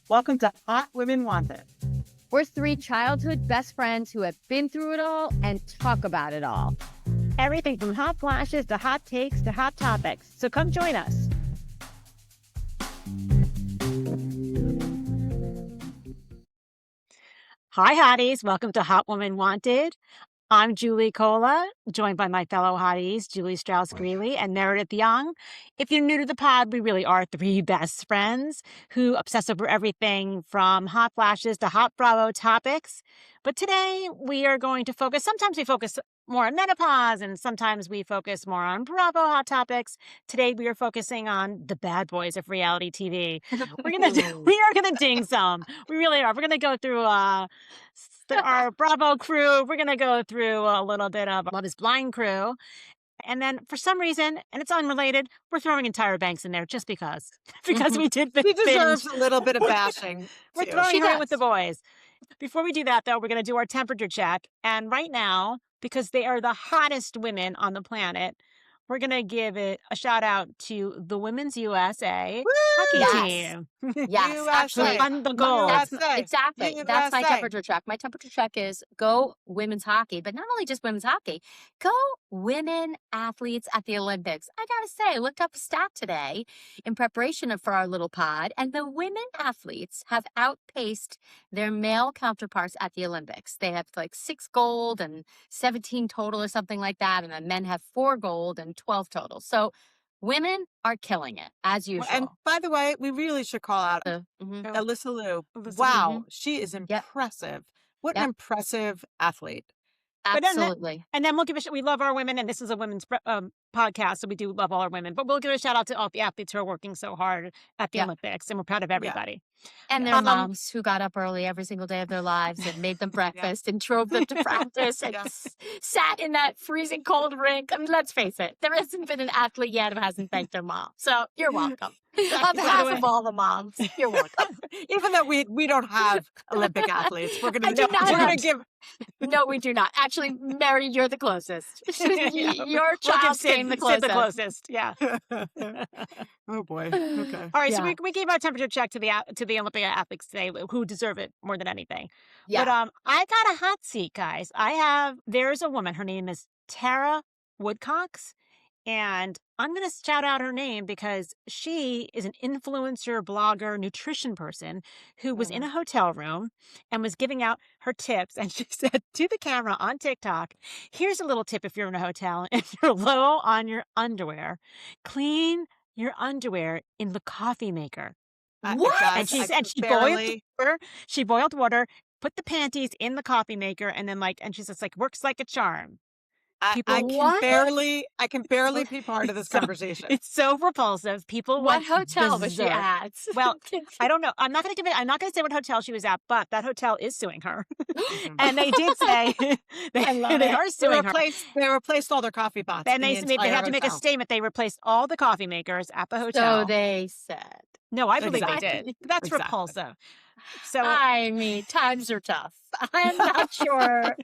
Welcome to Hot Women Wanted. We're three childhood best friends who have been through it all and talk about it all. Everything from hot flashes to hot takes to hot topics. So come join us. Hi, Hotties. Welcome to Hot Woman Wanted. I'm Juli Cola, joined by my fellow Hotties, Julie Strauss-Greeley and Meredith Young. If you're new to the pod, we really are three best friends who obsess over everything from hot flashes to hot Bravo topics. But today we are going to sometimes we focus more on menopause and sometimes we focus more on Bravo hot topics. Today we are focusing on the bad boys of reality TV. We are gonna ding some. We really are. We're gonna go through our Bravo crew. We're going to go through a little bit of Love is Blind crew. And then for some reason, and it's unrelated, we're throwing in Tyra Banks in there just because. Because we did She deserves a little bit of bashing. We're throwing her in with the boys. Before we do that, though, we're going to do our temperature check. And right now, because they are the hottest women on the planet, we're going to give it a shout out to the Women's USA hockey team. Yes, actually. On the goal. Exactly. That's my temperature check. My temperature check is go women's hockey, but not only just women's hockey, go women athletes at the Olympics. I got to say, I looked up a stat today in preparation for our little pod, and the women athletes have outpaced their male counterparts at the Olympics. They have like 6 gold and 17 total or something like that, and the men have 4 gold and 12 total. So women are killing it, as usual. And by the way, we really should call out Alyssa Liu. Wow, she is impressive. What an impressive athlete. Absolutely. And then we'll give we love our women, and this is a women's podcast, so we do love all our women. But we'll give a shout out to all the athletes who are working so hard at the Olympics, and we're proud of everybody. And their moms who got up early every single day of their lives and made them breakfast and drove them to practice and sat in that freezing cold rink. I mean, let's face it, there hasn't been an athlete yet who hasn't thanked their mom. So you're welcome. On behalf of all the moms, you're welcome. Even though we don't have Olympic athletes, we're going to give. No, we do not. Actually, Mary, you're the closest. Your child came the closest. Yeah. Oh boy. Okay. All right. So we gave our temperature check to the Olympic athletes today, who deserve it more than anything. Yeah. But I got a hot seat, guys. There's a woman. Her name is Tara Woodcox. And I'm going to shout out her name because she is an influencer, blogger, nutrition person who was in a hotel room and was giving out her tips. And she said to the camera on TikTok, here's a little tip if you're in a hotel, if you're low on your underwear, clean your underwear in the coffee maker. What? And she boiled water, put the panties in the coffee maker, and then and she's just works like a charm. I can barely be part of this conversation. It's so repulsive. What hotel was she at? Well, I don't know. I'm not going to say what hotel she was at, but that hotel is suing her. And they did say they are suing her. They replaced all their coffee pots. And they had to make a statement. They replaced all the coffee makers at the hotel. So they said. No, I believe they did. That's repulsive. So I mean, times are tough. I'm not sure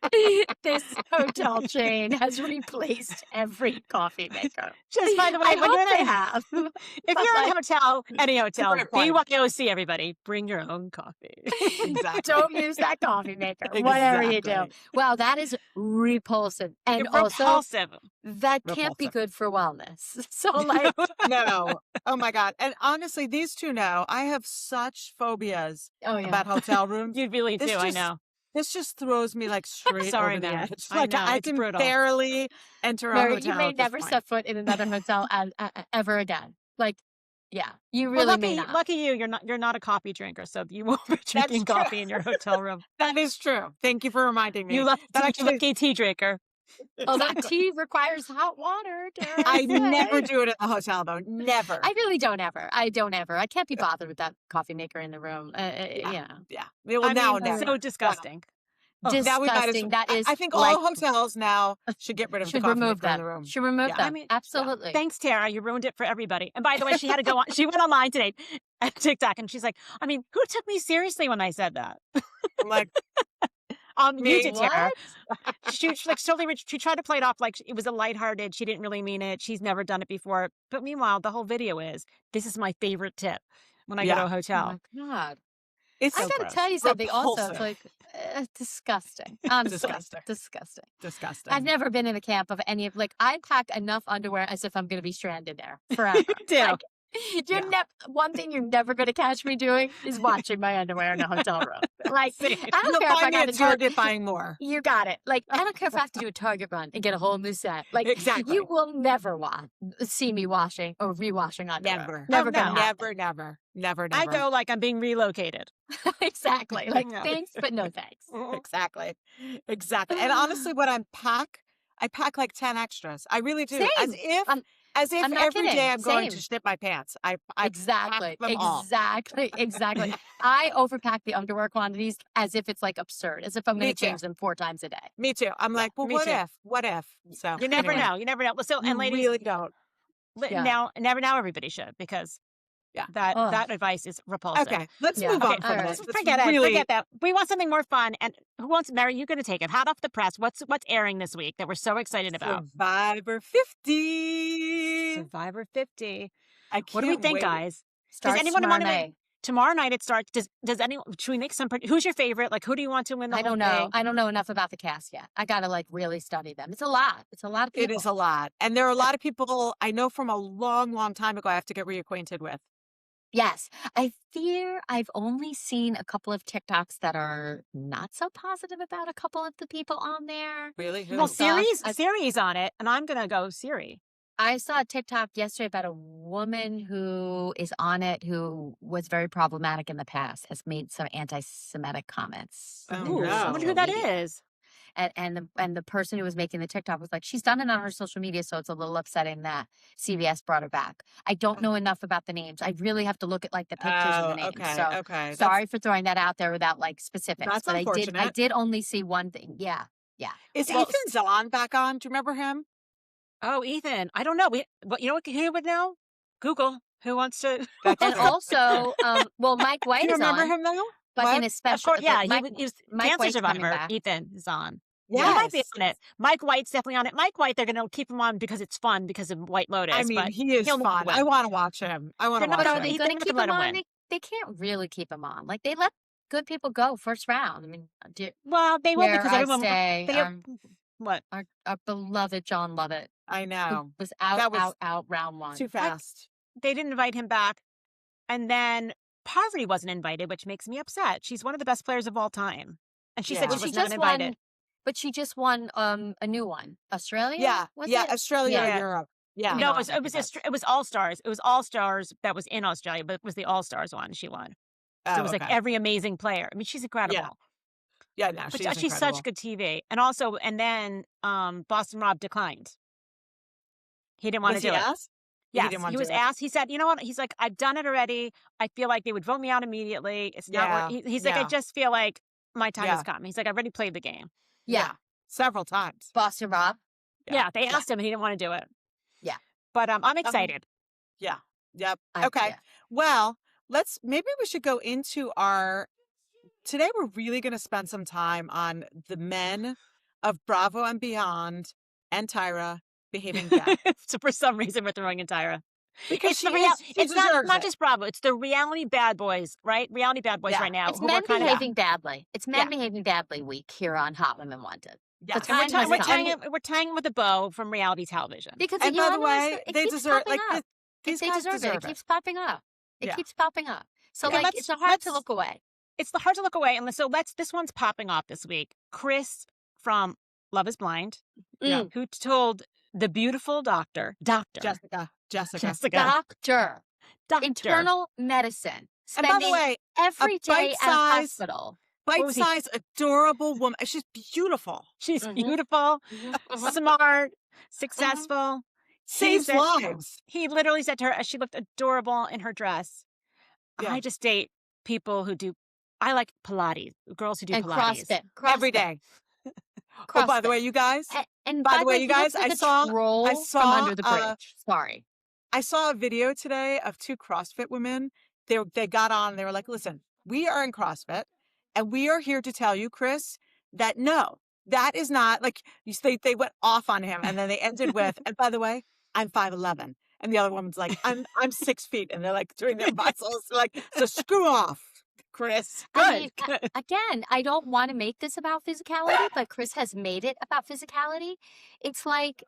this hotel chain has replaced every coffee maker. Just by the way, they have. If you're in a hotel, any hotel, BYOC, everybody, bring your own coffee. Exactly. Don't use that coffee maker, whatever you do. Wow, that is repulsive. And repulsive. That can't be good for wellness. So no. Oh my God. And honestly, these two know I have such phobias about hotel rooms. You really do, I know. This just throws me straight over the edge. I can barely enter a hotel. You may never set foot in another hotel ever again. You really may not. Lucky you, you're not a coffee drinker, so you won't be drinking coffee in your hotel room. That is true. Thank you for reminding me. You're lucky tea drinker. Oh, that tea requires hot water. I never do it at the hotel, though. Never. I really don't ever. I can't be bothered with that coffee maker in the room. Yeah. Well, now it's so disgusting. Disgusting. That is. I think all hotels now should get rid of the coffee maker in the room. Should remove them. Absolutely. Thanks, Tara. You ruined it for everybody. And by the way, she had to go on. She went online today at TikTok, and she's like, who took me seriously when I said that? I'm like. You did, Tara. She tried to play it off like it was a lighthearted. She didn't really mean it. She's never done it before. But meanwhile, the whole video is, this is my favorite tip when I go to a hotel. Oh my God. It's I so gotta gross. tell you something also. It's Repulsive. like disgusting. Honestly. Disgusting. Disgusting. I've never been in the camp of any of I pack enough underwear as if I'm gonna be stranded there forever. Like, one thing you're never gonna catch me doing is watching my underwear in a hotel room. Like, I don't You'll care if I find me got at to Target buying more. You got it. Like, I don't care if I have to do a Target run and get a whole new set. Like, Exactly. you will never see me washing or rewashing underwear. Never. Never gonna happen. Never. I go like I'm being relocated. Exactly. Like, thanks, but no thanks. Exactly. And honestly, when I pack like 10 extras. I really do. Same. As if I'm not every day kidding. I'm going Same. to shit my pants. I Exactly. pack them all. Exactly. I overpack the underwear quantities as if it's like absurd, as if I'm going Me to too. change them 4 times a day. Me too. I'm like, well, me what too. if? What if? So You never anyway. know. You never know. So, You and ladies, really don't. now everybody should, because that advice is repulsive. Okay, let's move on from this. Forget that. We want something more fun. And who wants, Mary, you're going to take it. Hot off the press. What's airing this week that we're so excited about? Survivor 50. Survivor 50. What do we think, guys? Does anyone want to? Tomorrow night it starts. Does anyone? Should we make some? Who's your favorite? Like, who do you want to win the whole thing? I don't know enough about the cast yet. I gotta really study them. It's a lot. It's a lot of people. It is a lot, and there are a lot of people I know from a long, long time ago. I have to get reacquainted with. Yes, I fear I've only seen a couple of TikToks that are not so positive about a couple of the people on there. Really? Who? Well, Siri's on it, and I'm gonna go Siri. I saw a TikTok yesterday about a woman who is on it who was very problematic in the past, has made some anti-Semitic comments. Oh, Ooh, I wonder who that is. And the person who was making the TikTok was like, she's done it on her social media, so it's a little upsetting that CBS brought her back. I don't know enough about the names. I really have to look at like the pictures and the names. Okay. Sorry for throwing that out there without like specifics. That's but unfortunate. I did only see one thing. Yeah. Is Ethan Zahn back on? Do you remember him? Oh, Ethan. I don't know. But you know what? Who would know? Google. Who wants to? And also, Mike White is on. Do you remember him though? But in a special, he was Cancer Survivor. Ethan is on. Yeah, he might be on it. Mike White's definitely on it. Mike White, they're going to keep him on because it's fun because of White Lotus. I mean, he is fun. I want to watch him. But are they going to keep him on? They can't really keep him on. Like, they let good people go first round. I mean, they will because everyone. What? Our beloved John Lovett. I know. Was out round 1. Too fast. They didn't invite him back. And then Parvati wasn't invited, which makes me upset. She's one of the best players of all time. And she said she was not invited. But she just won a new one. Australia? Yeah, Australia and Europe. Yeah. No, it was All Stars. It was All Stars that was in Australia, but it was the All Stars one she won. So it was like every amazing player. I mean, she's incredible. Yeah, no, she's such good TV. And then Boston Rob declined. He didn't want to do it. Yes, he was asked. He said, you know what? He's like, I've done it already. I feel like they would vote me out immediately. It's not what he's like, I just feel like my time has come. He's like, I've already played the game. Yeah. Several times. Boston Rob. Yeah, they asked him and he didn't want to do it. Yeah. But I'm excited. Yeah. Yep. Okay. Well, maybe we should go into today we're really going to spend some time on the men of Bravo and Beyond and Tyra behaving bad. So for some reason we're throwing in Tyra. Because it's not just Bravo. It's the reality bad boys, right? Reality bad boys right now. It's men behaving badly. It's men behaving badly week here on Hot Women Wanted. Yeah, we're tying with a bow from reality television. Because by the way, they deserve these guys deserve it. It keeps popping up. Keeps popping up. So it's hard to look away. It's hard to look away. And so this one's popping off this week. Chris from Love is Blind, who told the beautiful doctor. Jessica. Doctor. Internal medicine. And by the way, every day at a hospital. Bite-sized, adorable woman. She's beautiful. She's beautiful, smart, successful. Saves lives. He literally said to her, she looked adorable in her dress. Yeah. I just date people who do. I like Pilates. Girls who do Pilates. CrossFit. Every day. Oh, by the way, you guys. And by the way, you guys, I saw from under the bridge. Sorry. I saw a video today of 2 CrossFit women. They got on. They were like, listen, we are in CrossFit. And we are here to tell you, Chris, that no, that is not like they went off on him. And then they ended with, and by the way, I'm 5'11". And the other woman's like, I'm 6 feet. And they're like doing their muscles. Like, so screw off, Chris. I mean, Good. again, I don't want to make this about physicality, but Chris has made it about physicality. It's like,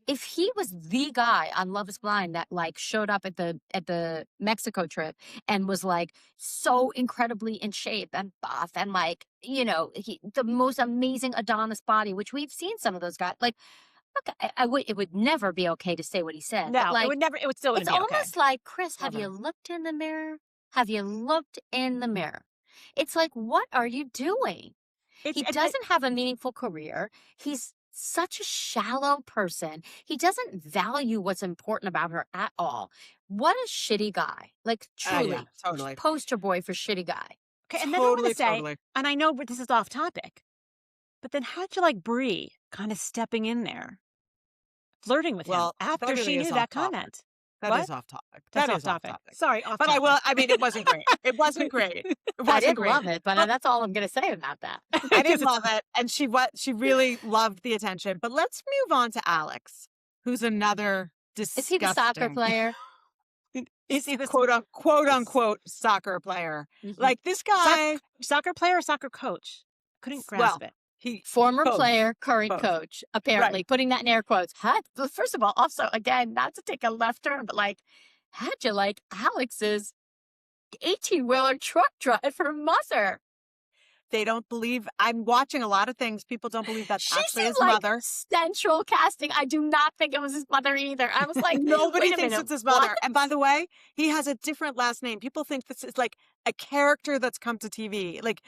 if he was the guy on Love is Blind that like showed up at the Mexico trip and was like so incredibly in shape and buff and like, you know, the most amazing Adonis body, which we've seen some of those guys. Like, look, it would never be okay to say what he said. No, but like, it would still it's wouldn't be okay. almost like, Chris, have Never. you looked in the mirror? Have you looked in the mirror? It's like, what are you doing? He doesn't have a meaningful career. He's such a shallow person. He doesn't value what's important about her at all. What a shitty guy. Like, truly. Yeah, totally. Poster boy for shitty guy. Okay, and then I'm going to say, and I know this is off topic, but then how'd you like Brie kind of stepping in there, flirting with him after she knew that comment? That is off topic. That's off topic. Sorry, off but topic. I mean, it wasn't great. It wasn't great. I didn't love it, but that's all I'm going to say about that. I didn't love it. And she really loved the attention. But let's move on to Alex, who's another disgusting. Is he the soccer player? Is he the quote unquote soccer player? Mm-hmm. Like this guy. Soccer player or soccer coach? Couldn't grasp it. Former player, current coach, apparently, putting that in air quotes. First of all, also, again, not to take a left turn, but like, how'd you like Alex's 18-wheeler truck driver mother? They don't believe. I'm watching a lot of things. People don't believe that's actually his like mother. Central casting. I do not think it was his mother either. I was like, nobody thinks it's his mother. And by the way, he has a different last name. People think this is like a character that's come to TV. Like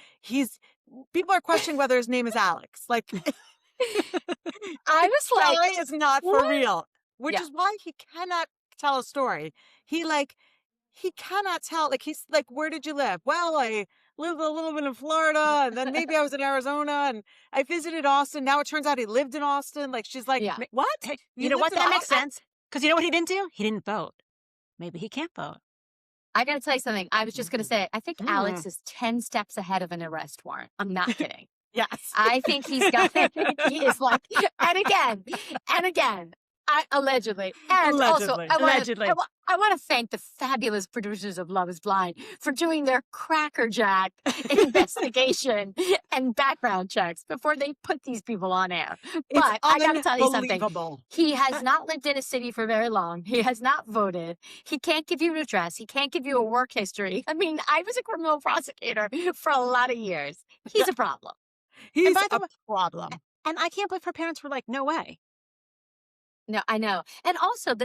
people are questioning whether his name is Alex. Like, I was like, Kelly is not what? for real, which is why he cannot tell a story. He cannot tell. Like, he's like, where did you live? Well, I lived a little bit in Florida, and then maybe I was in Arizona, and I visited Austin. Now it turns out he lived in Austin. Like, she's like, what? Hey, you know what? That makes sense. Because you know what he didn't do? He didn't vote. Maybe he can't vote. I got to tell you something. I was just going to say, I think Alex is 10 steps ahead of an arrest warrant. I'm not kidding. Yes. I think he's got it. He is like, and again, allegedly. And allegedly. Also, I want to thank the fabulous producers of Love is Blind for doing their crackerjack investigation and background checks before they put these people on air. But I got to tell you something. He has not lived in a city for very long. He has not voted. He can't give you an address. He can't give you a work history. I mean, I was a criminal prosecutor for a lot of years. He's a problem. He's a problem. And I can't believe her parents were like, no way. No, I know. And also,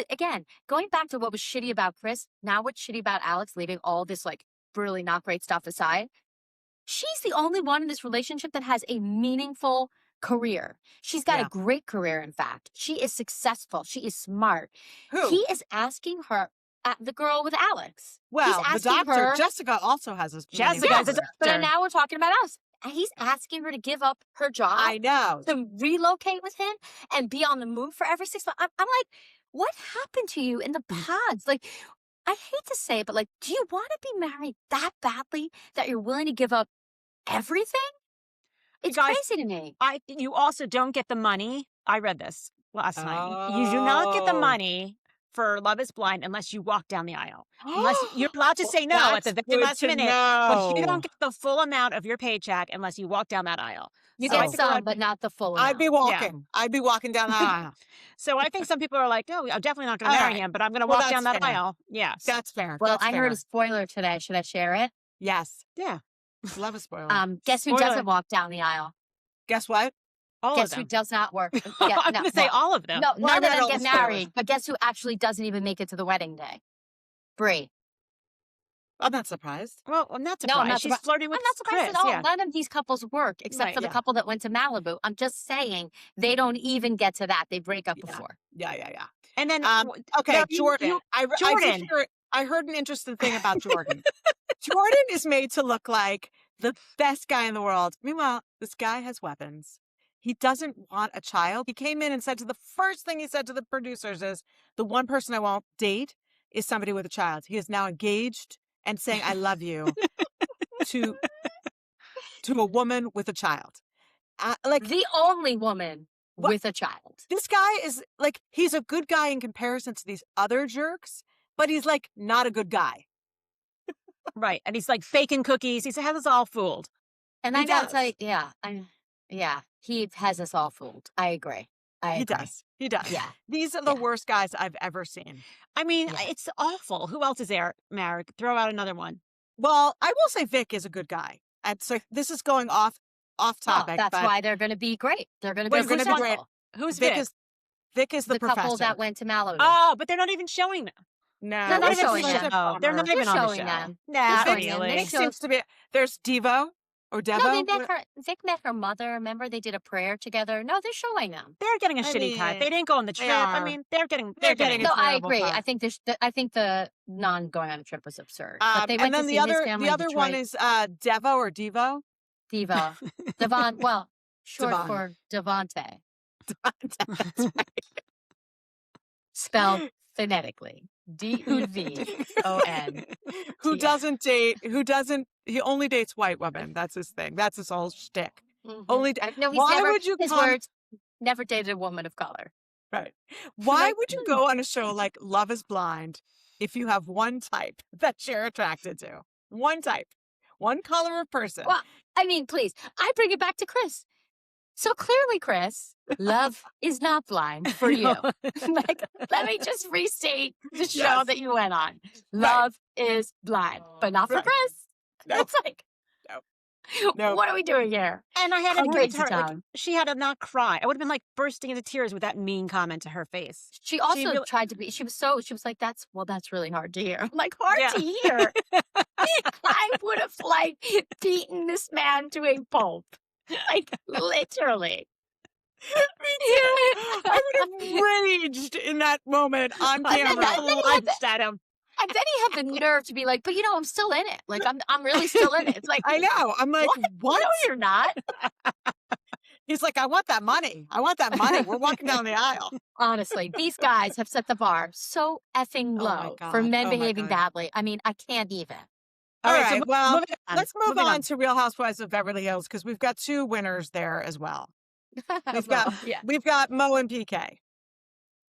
again, going back to what was shitty about Chris, now what's shitty about Alex, leaving all this, like, really not great stuff aside, she's the only one in this relationship that has a meaningful career. She's got a great career, in fact. She is successful. She is smart. Who? He is asking her, the girl with Alex. Well, the doctor, Jessica, also has a but now we're talking about us. And he's asking her to give up her job. I know. To relocate with him and be on the move for every 6 months. I'm like, what happened to you in the pods? Like, I hate to say it, but like, do you want to be married that badly that you're willing to give up everything? It's crazy to me. You also don't get the money. I read this last night. You do not get the money for Love is Blind unless you walk down the aisle. Unless you're allowed to say no at the very last minute. But you don't get the full amount of your paycheck unless you walk down that aisle. You get some, but not the full amount. I'd be walking. Yeah. I'd be walking down the aisle. So I think some people are like, no, I'm definitely not going to marry him, but I'm going to walk down that aisle. Yes. That's fair. Well, I heard a spoiler today. Should I share it? Yes. Yeah. Love a spoiler. Guess who doesn't walk down the aisle? Guess what? Guess who does not work? I'm going to say all of them. No, none of them get married. But guess who actually doesn't even make it to the wedding day? Brie. I'm not surprised. Well, I'm not surprised. No, She's flirting with Chris. I'm not surprised at all. Yeah. None of these couples work except for the couple that went to Malibu. I'm just saying they don't even get to that. They break up before. Yeah. And then, okay, Jordan. I heard an interesting thing about Jordan. Jordan is made to look like the best guy in the world. Meanwhile, this guy has weapons. He doesn't want a child. He came in and said the first thing he said to the producers is, the one person I won't date is somebody with a child. He is now engaged and saying, I love you to a woman with a child. Like the only woman with a child. This guy is like, he's a good guy in comparison to these other jerks, but he's like not a good guy. Right. And he's like baking cookies. He has us all fooled. And He I gotta does. tell you, he has us all fooled. I agree. He does. He does. Yeah. These are the worst guys I've ever seen. I mean, Yeah. it's awful. Who else is there, Marek? Throw out another one. Well, I will say Vic is a good guy. And so this is going off topic. That's but why they're going to be great. They're going to be Wait, who's successful. great? Who's Vic Vic? Vic is the professor. couple that went to Malibu. Oh, but they're not even showing them. No, they're not even showing on the them. show. They're not They're even on the showing show. them. Not They're showing them. really. They Vic seems to be. There's Devo or Devo. No, they met her. Vic met her mother. Remember, they did a prayer together. No, they're showing them. They're getting a shitty cut. They didn't go on the trip. I mean, they're getting. They're getting. No, I terrible agree. cut. I think the non going on the trip was absurd. But they went and then to see his family. the other one is Devo or Devo. Diva. Devon. Well, short Devon. for Devonte. That's right. Spelled phonetically. Devon. Who doesn't date? He only dates white women. That's his thing. That's his whole shtick. Mm-hmm. Only. No, he's why never, would you his come? words, never dated a woman of color. Right. Why Like, would you go on a show like Love is Blind if you have one type that you're attracted to? One type, one color of person. Well, I mean, please, I bring it back to Chris. So clearly, Chris, love is not blind for you. Like, let me just restate the show that you went on. Love is blind, but not for Right. Chris. No. It's like, No. what are we doing here? And I had Come to agree with crazy her. Like, town. she had to not cry. I would have been like bursting into tears with that mean comment to her face. She also really- tried to be, she was like, that's really hard to hear. I'm like, hard Yeah. to hear? I would have like beaten this man to a pulp. Like, literally. I would have raged in that moment on And then camera. he had Lunged at him. And then he had the nerve to be like, but I'm still in it. Like, I'm really still in it. It's like, I know. I'm like, what? No, you're not. He's like, I want that money. I want that money. We're walking down the aisle. Honestly, these guys have set the bar so effing Oh my low God. for men Oh my behaving God. badly. I mean, I can't even. All right, right. so Well, moving on. let's move Moving on to Real Housewives of Beverly Hills because we've got two winners there as well. We've got Mo and PK.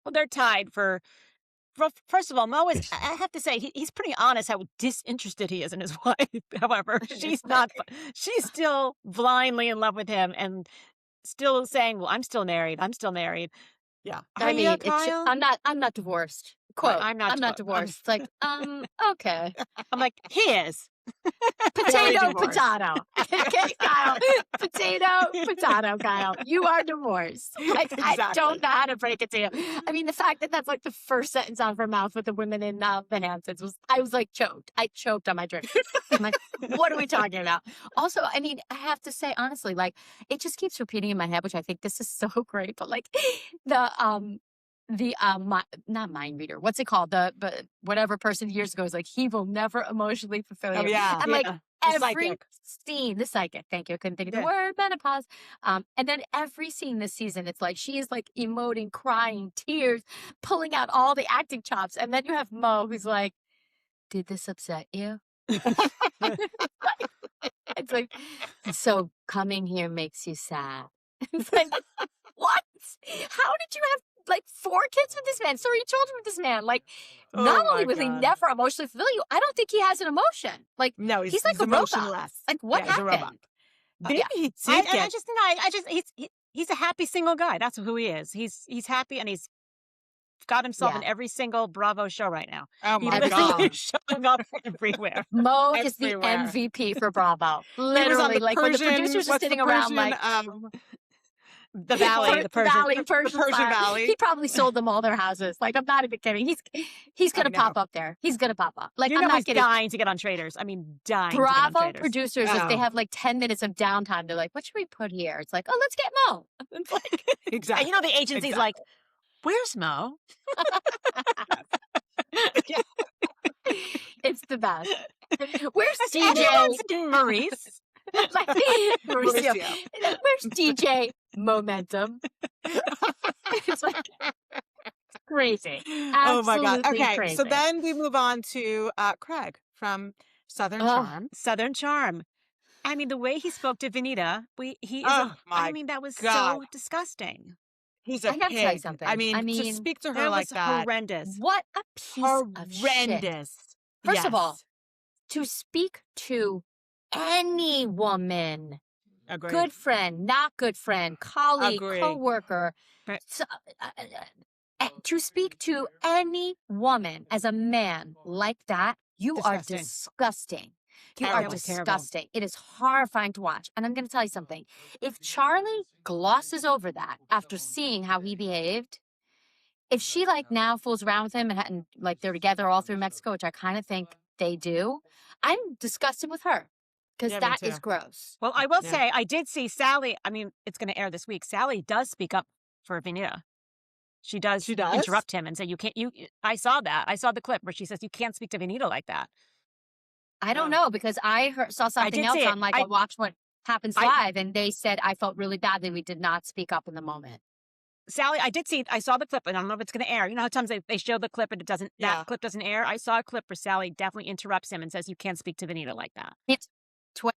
Well, they're tied for. Well, first of all, Mo is. I have to say he's pretty honest how disinterested he is in his wife. However, she's not. She's still blindly in love with him and still saying, "Well, I'm still married. I'm still married." Yeah. I mean, Kyle? I'm not divorced. Quote, I'm not divorced. It's like, okay. I'm like, he is. Potato, divorced. potato. Okay, Kyle. Potato, Kyle. You are divorced. Like, I Exactly. don't know how to break it to you. I mean, the fact that that's like the first sentence out of her mouth with the women in the Hamptons I was like choked. I choked on my drink. I'm like, what are we talking about? Also, I mean, I have to say, honestly, like, it just keeps repeating in my head, which I think this is so great, but like not mind reader. What's it called? But whatever person years ago was like, he will never emotionally fulfill you. Oh, yeah. And like The every psychic. scene, the psychic, thank you. I couldn't think of the Yeah. word, menopause. And then every scene this season, it's like she is like emoting, crying, tears, pulling out all the acting chops. And then you have Mo who's like, did this upset you? It's like, so coming here makes you sad. It's like, what? How did you have like 4 kids with this man, 3 children with this man? Like, Oh not my only will he God. never emotionally fulfill you, I don't think he has an emotion. Like, No, he's like a emotionless. robot. Like, what Yeah, he's a robot. happened? Maybe he'd I seek it. just no. He's a happy single guy. That's who he is. He's happy and he's got himself in every single Bravo show right now. Oh He my literally God. is showing up everywhere. Mo is the Everywhere. MVP for Bravo. He was on Literally, the like when the Persian- producers were what's the sitting around, Persian, like The Valley, the Persian. Persian Valley. He probably sold them all their houses. Like, I'm not even kidding. He's gonna I know. pop up there. He's gonna pop up. Like, You I'm know not he's kidding. dying to get on Traitors. I mean, dying to get on Bravo Traitors. producers, if they Oh. have like 10 minutes of downtime, they're like, what should we put here? It's like, oh, let's get Mo. It's like, Exactly. And you know the agency's like, where's Mo? it's the best. Where's And he DJ? wants to do Maurice. Like, Mauricio. Mauricio. Where's DJ Momentum? It's like crazy. Oh my God. Absolutely Okay. crazy. So then we move on to Craig from Southern Charm. Southern Charm. I mean, the way he spoke to Vanita, he is. Oh, my I mean, that was God. so disgusting. He's a I gotta tell you pig. something. I mean, I to mean, speak to her That like was that. horrendous. what a piece of shit. Horrendous. First of all, Yes. to speak to any woman, Agreed. good friend, not good friend, colleague, Agree. coworker, Right. to speak to any woman as a man like that, you are Disgusting. disgusting. You are Terrible. It was terrible. disgusting. It is horrifying to watch. And I'm going to tell you something. If Charlie glosses over that after seeing how he behaved, if she like now fools around with him and like they're together all through Mexico, which I kind of think they do, I'm disgusted with her because Yeah, me that is too. gross. Well, I will Yeah. say, I did see Sally. I mean, it's going to air this week. Sally does speak up for Vanita. She does She does? interrupt him and say, you can't, I saw that. I saw the clip where she says, you can't speak to Vanita like that. I don't know because I saw something did else see it. on like I watched what happens I- live and they said I felt really badly we did not speak up in the moment. Sally, I saw the clip, and I don't know if it's going to air. You know how times they show the clip and that clip doesn't air? I saw a clip where Sally definitely interrupts him and says, you can't speak to Vanita like that.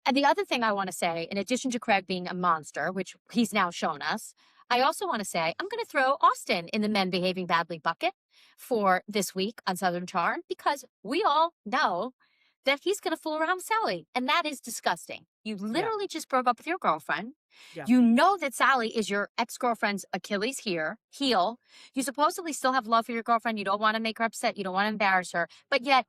And the other thing I want to say, in addition to Craig being a monster, which he's now shown us, I also want to say I'm going to throw Austin in the men behaving badly bucket for this week on Southern Charm because we all know that he's going to fool around with Sally. And that is disgusting. You literally just broke up with your girlfriend. Yeah. You know that Sally is your ex-girlfriend's Achilles heel. You supposedly still have love for your girlfriend. You don't want to make her upset. You don't want to embarrass her. But yet,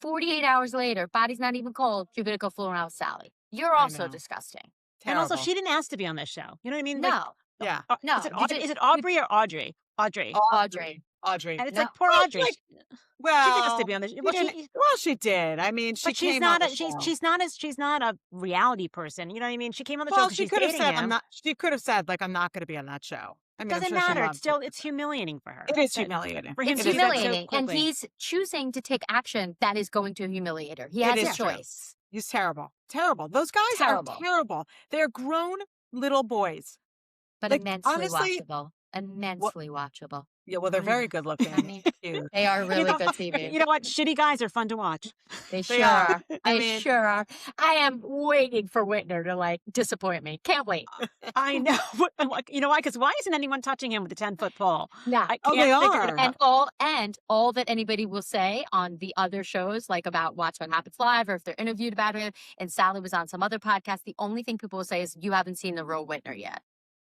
48 hours later, body's not even cold, you're going to go fool around with Sally. You're also know. disgusting. And also, Terrible. she didn't ask to be on this show. You know what I mean? No. Yeah. No, Is it Aubrey or Audrey? Audrey. Audrey. Audrey. And it's No. like, poor Audrey. Like, She didn't well, ask to be on this. she did. I mean, she But she's came not on a the show. she's not a reality person. You know what I mean? She came on the show Well, because she she's could have dating said him. she could have said like I'm not going to be on that show. I mean, I'm Doesn't sure she matter. loved It's humiliating for her. It is That- humiliating. For him It's to do that so humiliating. And quickly. he's choosing to take action that is going to humiliate her. He It has is a true. choice. He's terrible. Terrible. Those guys Terrible. are terrible. They're grown little boys. But Like, immensely honestly- watchable. Immensely watchable. Yeah, well, they're very good looking. Cute. They are really know- good TV. You know what? Shitty guys are fun to watch. They They sure are. are. I They mean- sure are. I am waiting for Whitner to like disappoint me. Can't wait. I know. You know why? Because why isn't anyone touching him with a 10-foot pole? No. I Oh, can't they figure are. it out. And all that anybody will say on the other shows, like about Watch What Happens Live, or if they're interviewed about it, and Sally was on some other podcast, the only thing people will say is, you haven't seen the real Whitner yet.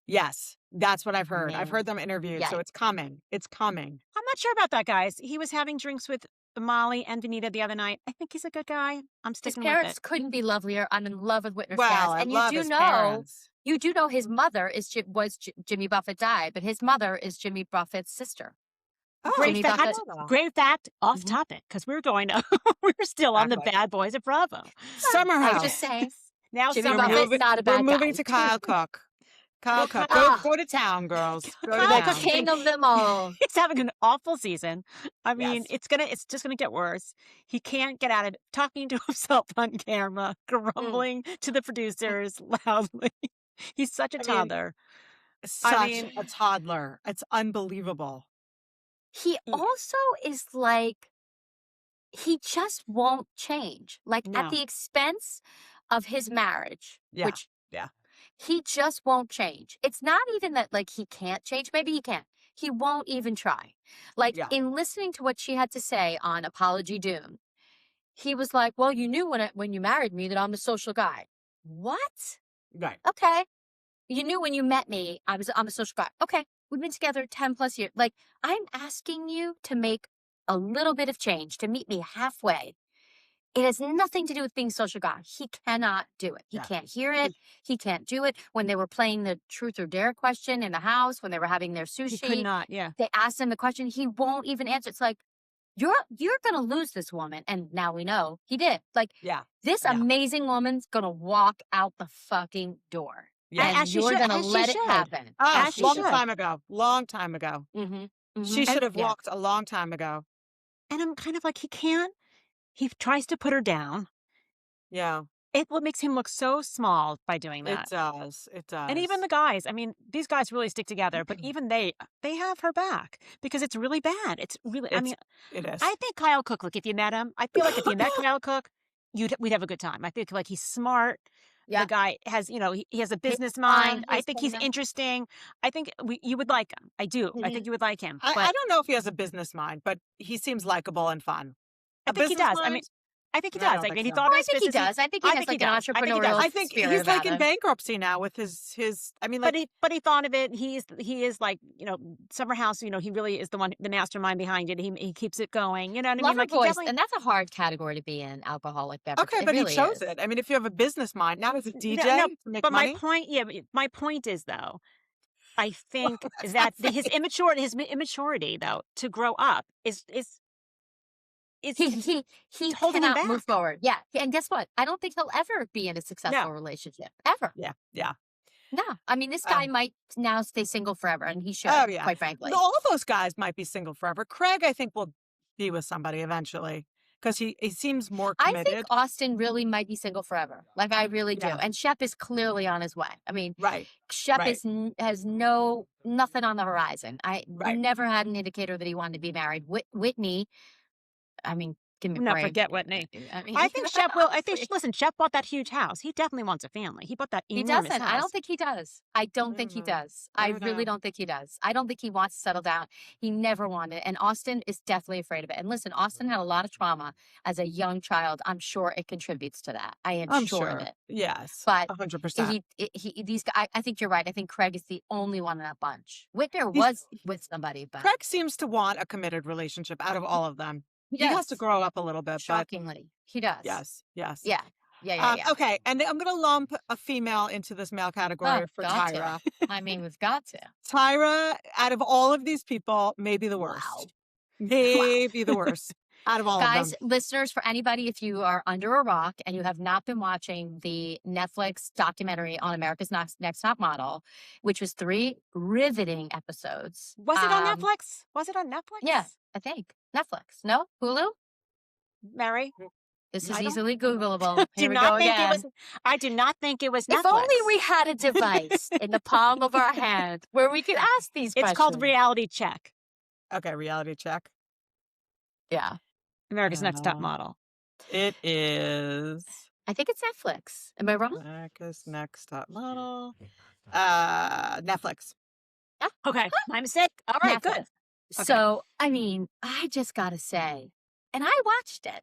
Yes, that's what I've heard. I've Yeah. heard them interviewed, so Yeah. it's coming. It's coming. I'm not sure about that, guys. He was having drinks with Molly and Vanita the other night. I think he's a good guy. I'm His sticking with parents it. couldn't be lovelier. I'm in love with Whitner Well, Styles. I And love you his do know, parents. his mother was Jimmy Buffett died, but his mother is Jimmy Buffett's sister. Oh, Great Jimmy fact. Buffett. Great fact. Off Mhm. topic, because we're going to. We're still on the Exactly. Bad Boys of Bravo. Summer I was House. just saying. Now Jimmy Summer Buffett, House. moving, not a we're bad moving guy. to Kyle Cooke. Kyle Cooke. Ah. Go to town, girls. Go to Kyle town. Cooke King of them all. He's having an awful season. I mean, Yes. it's just gonna get worse. He can't get out of it. Talking to himself on camera, grumbling to the producers loudly. He's such a I mean, toddler. Such mean- a toddler. It's unbelievable. He also is like, he just won't change. Like No. at the expense of his marriage, Yeah, which yeah. he just won't change. It's not even that like he can't change. Maybe he can. He won't even try. Like Yeah. in listening to what she had to say on Apology Dune, he was like, well, you knew when you married me that I'm a social guy. What? Right. Okay. You knew when you met me, I'm a social guy. Okay. We've been together 10 plus years. Like, I'm asking you to make a little bit of change, to meet me halfway. It has nothing to do with being a social guy. He cannot do it. He Yeah. can't hear it. He can't do it. When they were playing the truth or dare question in the house, when they were having their He sushi, could not. Yeah. they asked him the question. He won't even answer. It's like, you're going to lose this woman. And now we know he did. Like, Yeah. this Yeah. amazing woman's going to walk out the fucking door. Yeah. And As she you're should- going to as she let it should. happen. Ah, As she long should. time ago. Long time ago. Mm-hmm. She should have Yeah. walked a long time ago. And I'm kind of like, he can't. He tries to put her down. Yeah. What makes him look so small by doing that. It does. It does. And even the guys, I mean, these guys really stick together, but even they have her back because it's really bad. It's really, I It's- mean, it is. I think Kyle Cooke, like if you met him, I feel like if you met Kyle Cooke, we'd have a good time. I think like he's smart. Yeah. The guy has, he has a business fine, mind. I he's think he's fine. interesting. I think you would like him. I do. I think you would like him. But I don't know if he has a business mind, but he seems likable and fun. I think he business does. I mean, mind? I think he I does. don't Like, think and he so. thought I his think he business. does. I think he has like an does. I think he does. entrepreneurial I think spirit he's like about in him. bankruptcy now with his. I mean, like, But he thought of it. He is like, Summer House. He really is the mastermind behind it. He keeps it going. You know what I mean? Lover Like, he boys, definitely. and that's a hard category to be in, alcoholic beverage. okay, It but really he chose is. it. I mean, if you have a business mind, not as a DJ No, to make but money. my point is though, I think That's that not his immaturity though to grow up is He holding him cannot move back. forward. Yeah, and guess what? I don't think he'll ever be in a successful No. relationship ever. Yeah. No, I mean this guy might now stay single forever, and he should. Oh yeah. Quite frankly. All of those guys might be single forever. Craig, I think, will be with somebody eventually because he seems more I committed. think Austin really might be single forever. Like I really do. Yeah. And Shep is clearly on his way. I mean, Right. Shep Right. has nothing on the horizon. I Right. never had an indicator that he wanted to be married. Whitney, I mean, give me a No, break. forget Whitney. I mean, I think Shep will. honestly. Listen, Shep bought that huge house. He definitely wants a family. He bought that He enormous doesn't. house. I don't think he does. I don't I think he don't know. does. I I don't really know. don't think he does. I don't think he wants to settle down. He never wanted. And Austin is definitely afraid of it. And listen, Austin had a lot of trauma as a young child. I'm sure it contributes to that. I am I'm sure sure. of it. Yes. But 100%. I think you're right. I think Craig is the only one in that bunch. Whitner He's- was with somebody, but Craig seems to want a committed relationship out of all of them. he He has to does. grow up a little bit, but Shockingly, he does. yes. Yeah. Okay, and I'm going to lump a female into this male category for got to. Tyra. I mean, we've got to. Tyra, out of all of these people, maybe the worst. Wow. Maybe the worst out of all Guys, of them. listeners, for anybody, if you are under a rock and you have not been watching the Netflix documentary on America's Next Top Model, which was 3 riveting episodes. Was it on Netflix? Was it on Netflix? Yeah, I think. Netflix. No? Hulu? Mary. This is I don't- easily Googleable. Here we go not think again. it was. I do not think it was Netflix. If only we had a device in the palm of our hand where we could ask these questions. It's called Reality Check. Okay, reality check. Yeah. America's Next Top Model. It is I think it's Netflix. Am I wrong? America's Next Top Model. Netflix. Okay, my mistake. All right, Netflix. good. Okay. So, I mean, I just got to say, and I watched it.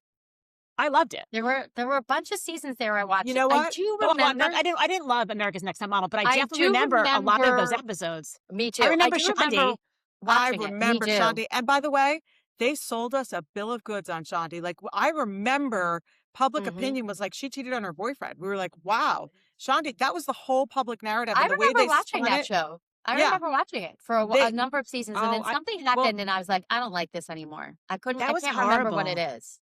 I loved it. There were a bunch of seasons there I watched. You know I what? do Well, remember. I didn't love America's Next Top Model, but I I definitely do remember a lot of those remember- episodes. Me too. I remember do Shandi. I watching it. Me remember too. Shandi. And by the way, they sold us a bill of goods on Shandi. Like, I remember public Mhm. opinion was like, she cheated on her boyfriend. We were like, wow, Shandi, that was the whole public narrative. I And the way remember they watching spun that it. show. I Yeah. remember watching it for a number of seasons, and then Oh, something happened, and I was like, I don't like this anymore. I couldn't. That I was can't remember what horrible. it is.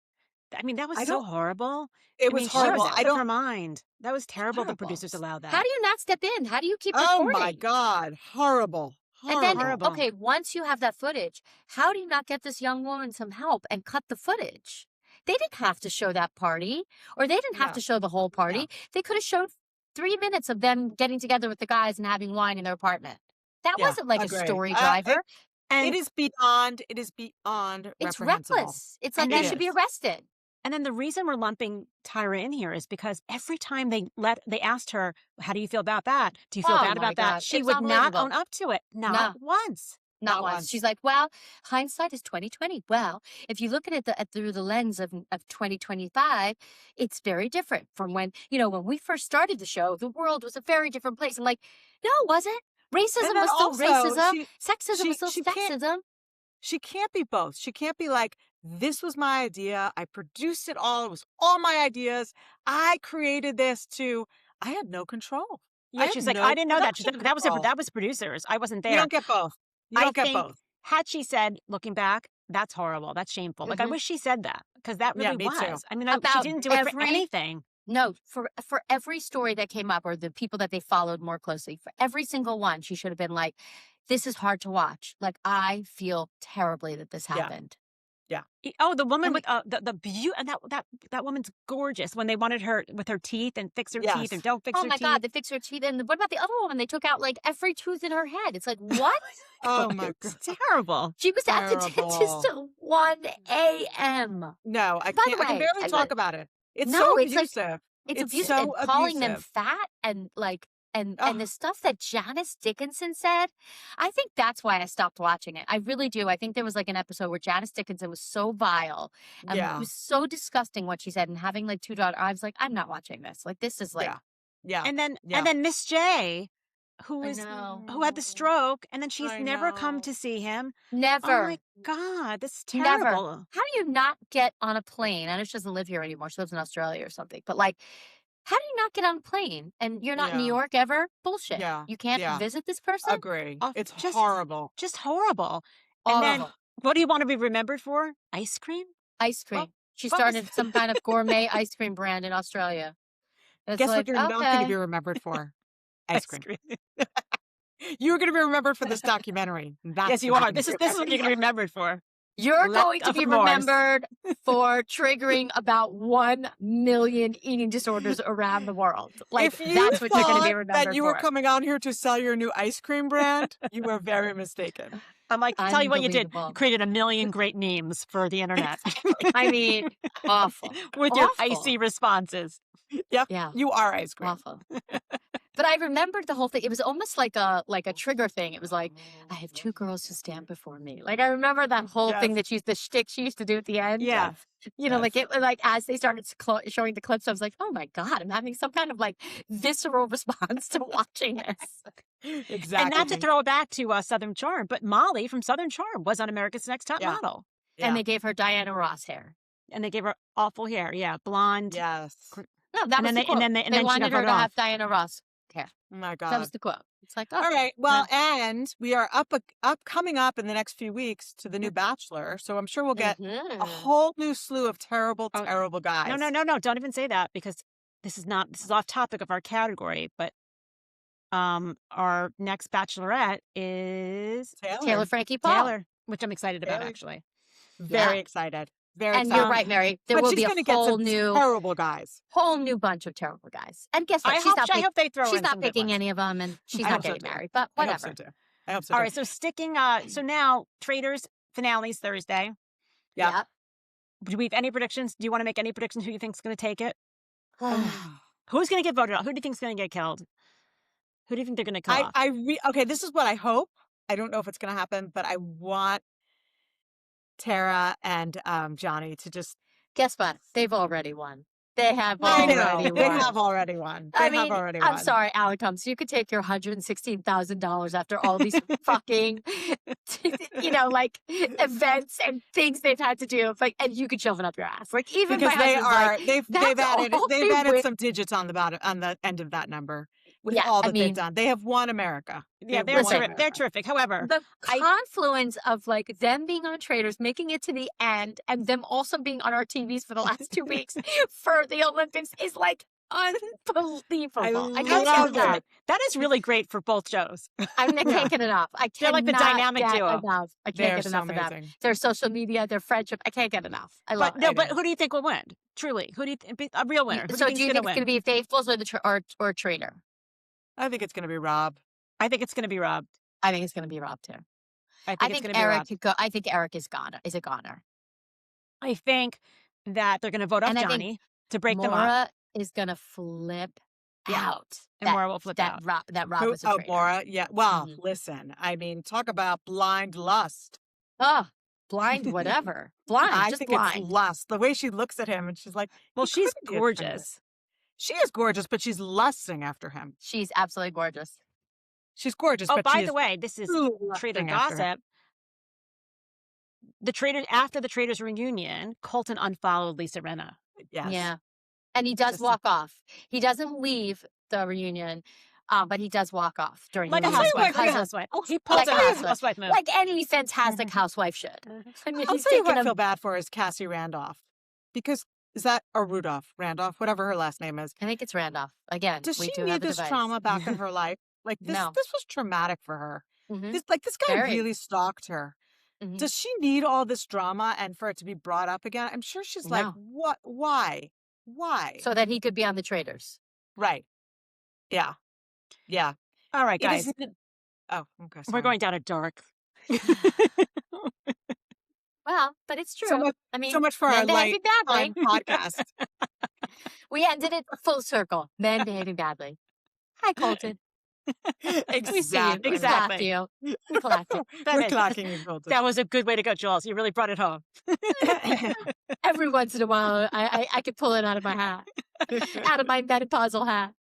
I mean, that was I so don't- horrible. It I was mean, she horrible. was out I of don't. her mind. That was terrible. The Terrible. producers allowed that. How do you not step in? How do you keep Oh recording? my God. Horrible. And then, Horrible. okay, once you have that footage, how do you not get this young woman some help and cut the footage? They didn't have to show that party, or they didn't have No. to show the whole party. No. They could have showed 3 minutes of them getting together with the guys and having wine in their apartment. That Yeah, wasn't like agree. a story driver. and It is beyond It's reprehensible. reckless. It's like And they it should be is. arrested. And then the reason we're lumping Tyra in here is because every time they asked her, "How do you feel about that? Do you feel Oh bad my about that?" God. She It was would not unbelievable. own up to it. No. Not once. Not Not once. once. She's like, well, hindsight is 2020. Well, if you look at it through the lens of 2025, it's very different from when we first started the show. The world was a very different place. I'm like, no, it wasn't. Racism And then was still also, racism. Sexism she- was still she can't- sexism. She can't be both. She can't be like, this was my idea. I produced it all. It was all my ideas. I created this too. I had no control. Yeah, I she's have like, no I didn't know that. She's like, production that was control. that was producers. I wasn't You there. don't get both. You I don't get think both. Had she said, looking back, that's horrible. That's shameful. Like, I Mhm. wish she said that because that Yeah, really me too. was. I mean, she About didn't do it for every- anything. No, for every story that came up or the people that they followed more closely, for every single one, she should have been like, this is hard to watch. Like, I feel terribly that this Yeah. happened. Oh, the woman And with the beauty, and that woman's gorgeous. When they wanted her with her teeth and fix her Yes. teeth and don't fix Oh her my teeth. God, they fixed her teeth. And what about the other woman? They took out like every tooth in her head. It's like, what? Oh my God. It's terrible. She was at the Terrible. dentist till 1 a.m. No, I By the can't. I can way, barely I talk like- about it. It's No, so it's like- abusive. It's It's abusive. so And calling them abusive. fat and like and the stuff that Janice Dickinson said, I think that's why I stopped watching it. I really do. I think there was like an episode where Janice Dickinson was so vile and it was so disgusting what she said, and having like 2 daughters, I was like, I'm not watching this. Like, this is like, And then Miss J, who had the stroke, and then she's never come to see him. Never. Oh my God, this is terrible. Never. How do you not get on a plane? I know she doesn't live here anymore. She lives in Australia or something. But like, how do you not get on a plane and you're not in New York ever? Bullshit. Yeah. You can't visit this person? Agree. It's horrible. Just horrible. And then, what do you want to be remembered for? Ice cream? Ice cream. She started some kind of gourmet ice cream brand in Australia. Guess what you're not going to be remembered for? Ice cream. You're going to be remembered for this documentary. Yes, you are. This is what you're going to be remembered for. You're going to be remembered for triggering about 1 million eating disorders around the world. Like, that's what you're going to be remembered for. That you were coming out here to sell your new ice cream brand, you were very mistaken. I'm like, tell you what you did. You created 1 million great memes for the internet. I mean, awful. With your icy responses. Yep. Yeah. You are ice cream. Awful. But I remembered the whole thing. It was almost like a trigger thing. It was like, I have 2 girls to stand before me. Like, I remember that whole thing that the shtick she used to do at the end. Yeah. You know, like as they started showing the clips, I was like, oh my God, I'm having some kind of like visceral response to watching this. Exactly. And not to throw it back to Southern Charm, but Molly from Southern Charm was on America's Next Top Model. Yeah. And they gave her Diana Ross hair. And they gave her awful hair. Yeah. Blonde. Yes. No, that was the quote. And then they wanted her to have Diana Ross hair. Oh my God. That was the quote. It's like, all right. Well, and we are coming up in the next few weeks to the new Bachelor. So I'm sure we'll get a whole new slew of terrible guys. No. Don't even say that, because this is off topic of our category. But our next Bachelorette is Taylor Frankie Paul. Taylor, which I'm excited about, actually. Very excited. Very excited. You're right, Mary. There will be a whole new terrible guys. Whole new bunch of terrible guys. And guess what? I hope they throw. She's not picking any of them, and she's not getting married. But whatever. I hope so too. All right. So sticking. So now Traitors Finale's Thursday. Yeah. Do we have any predictions? Do you want to make any predictions? Who you think's going to take it? Who's going to get voted out? Who do you think's going to get killed? Who do you think they're going to kill off? Okay. This is what I hope. I don't know if it's going to happen, but I want Tara and Johnny to just guess what? They've already won. They have already won. They have already won. I'm sorry, Alec Combs. You could take your $116,000 after all these fucking, like events and things they've had to do, and you could shove it up your ass. Like, even because they've added some digits on the bottom, on the end of that number. With all that they've done, they have won America. Yeah, they're terrific. However, the confluence of like them being on Traitors, making it to the end, and them also being on our TVs for the last 2 weeks for the Olympics is like unbelievable. I can't love that. That is really great for both shows. I can't get enough. They're like the dynamic duo. Enough. I can't get enough of them. Their social media, their friendship. I can't get enough. I love it. But who do you think will win? Truly, who do you think a real winner? So do you think it's going to be Faithfuls or Traitor? I think it's going to be Rob. I think it's going to be Rob. I think it's going to be Rob too. I think Eric could go. I think Eric is gone. Is a goner. I think that they're going to vote off Johnny to break them up. Maura is going to flip out. And Maura will flip out. That Rob is a traitor. Maura. Yeah. Well, listen. I mean, talk about blind lust. Oh, blind whatever. Blind. I just think blind. It's lust. The way she looks at him, and she's like, "Well, she's gorgeous." She is gorgeous, but she's lusting after him. She's absolutely gorgeous. She's gorgeous. Oh, but by the way, this is Traitor gossip. After the Traitors reunion, Colton unfollowed Lisa Rinna. Yes. Yeah. And he does walk off. He doesn't leave the reunion, but he does walk off during like the housewife. He pulls a housewife move. Like any fantastic housewife should. I mean, I'll tell you what I feel bad for is Cassie Randolph. Because is that or Rudolph? Randolph, whatever her last name is. I think it's Randolph. Again, does she need this trauma back in her life? Like this was traumatic for her. This guy really stalked her. Does she need all this drama and for it to be brought up again? I'm sure she's like, what? Why? So that he could be on the Traitors. Right. Yeah. Yeah. All right, guys. Oh, okay. Sorry. We're going down a dark. Well, but it's true. So much for our light podcast. We ended it full circle. Men behaving badly. Hi, Colton. We see you. We clapped you. We clapped you. We're clacking you, Golden. That was a good way to go, Jules. You really brought it home. Every once in a while, I could pull it out of my hat, out of my menopausal hat.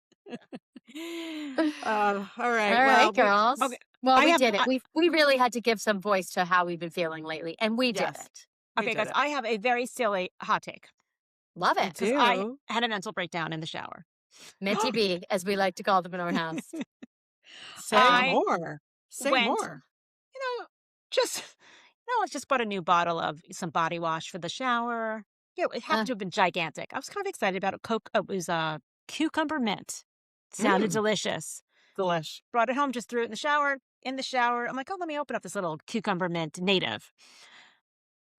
All right. All right, girls. okay. Well, we did it. We really had to give some voice to how we've been feeling lately, and we did Yes. it. Okay, guys, I have a very silly hot take. Love it. do. I had a mental breakdown in the shower. Minty B, as we like to call them in our house. Say more. Say went- more. Let's just bought a new bottle of some body wash for the shower. Yeah, it happened to have been gigantic. I was kind of excited about it. It was cucumber mint. Sounded delicious. Delish. Brought it home, just threw it in the shower. I'm like, oh, let me open up this little cucumber mint native.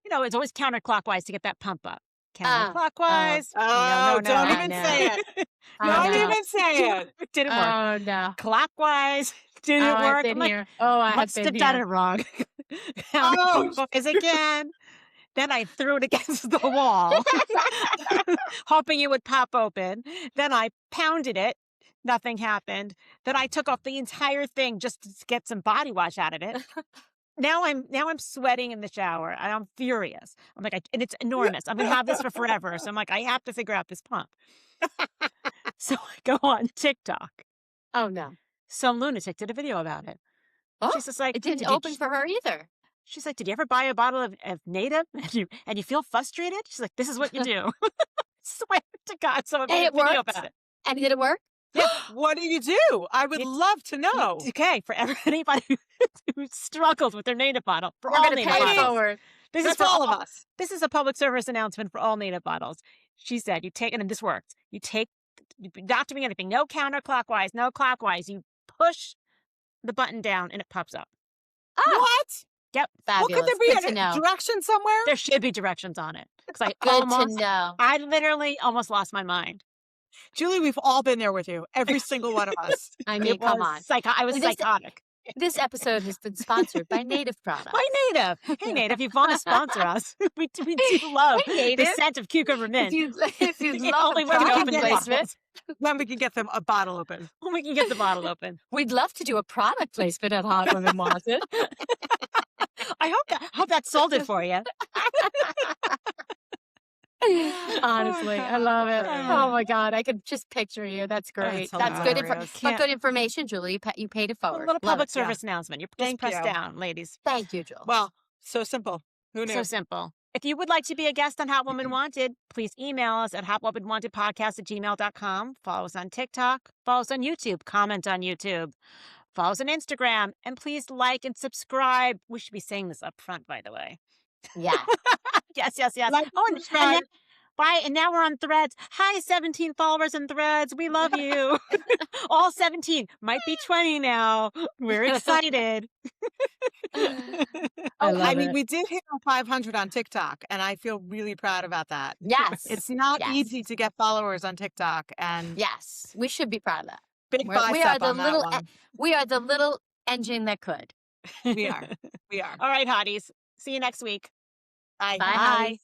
It's always counterclockwise to get that pump up. Counterclockwise. Oh, no, don't I even know. say it. Don't even say it. Didn't work. Oh, no. Clockwise. Didn't I've work. been I'm like, here. I must have have been done it here. wrong. Oh. Is again. Then I threw it against the wall, hoping it would pop open. Then I pounded it. Nothing happened. Then I took off the entire thing just to get some body wash out of it. Now I'm sweating in the shower. I'm furious. I'm like, and it's enormous. I'm gonna have this for forever. So I'm like, I have to figure out this pump. So I go on TikTok. Oh, no. Some lunatic did a video about it. Oh, She's just like, it didn't "Did you open for her either. She's like, did you ever buy a bottle of native and you feel frustrated? She's like, this is what you do. Swear to God, someone And made a it video worked? about it. And did it work? What do you do? I would love to know. Okay, for anybody who struggles with their native bottle, for We're all going to native pay it bottles. forward. This That's is for all of us. This is a public service announcement for all native bottles. She said, and this worked. Not doing anything, no counterclockwise, no clockwise. You push the button down and it pops up. What? Yep. Fabulous. Well, could there Good be to know. a direction somewhere? There should be directions on it. Because Good to know. I literally almost lost my mind. Julie, we've all been there with you. Every single one of us. I mean, come on. I was This- psychotic. This episode has been sponsored by Native Products. By Native. Hey, Native, if you want to sponsor us, we do love Hey, the Native. scent of cucumber mint. If you love Only the when we product open the placement, bottles. When we can get them a bottle open. When we can get the bottle open. we'd love to do a product placement at Hot Women Wanted. I hope that sold it for you. Honestly, I love it. Oh my God, I can just picture you. That's great. That's good, hilarious. but good information, Julie. You paid it A forward. little Love public it. service announcement. You just Thank press you. down, ladies. Thank you, Jules. Well, so simple. Who knew? So simple. If you would like to be a guest on Hot Woman Wanted, please email us at hotwomanwantedpodcast@gmail.com. Follow us on TikTok. Follow us on YouTube. Comment on YouTube. Follow us on Instagram. And please like and subscribe. We should be saying this up front, by the way. yeah. Yes. Like, subscribe. And now we're on Threads. Hi, 17 followers in Threads. We love you. All 17. Might be 20 now. We're excited. I mean, we did hit 500 on TikTok, and I feel really proud about that. Yes. It's not Yes. easy to get followers on TikTok, and Yes. We should be proud of that. big We are bicep the on that little. one. We are the little engine that could. We are. We are. All right, hotties. See you next week. Bye. Bye. Hotties.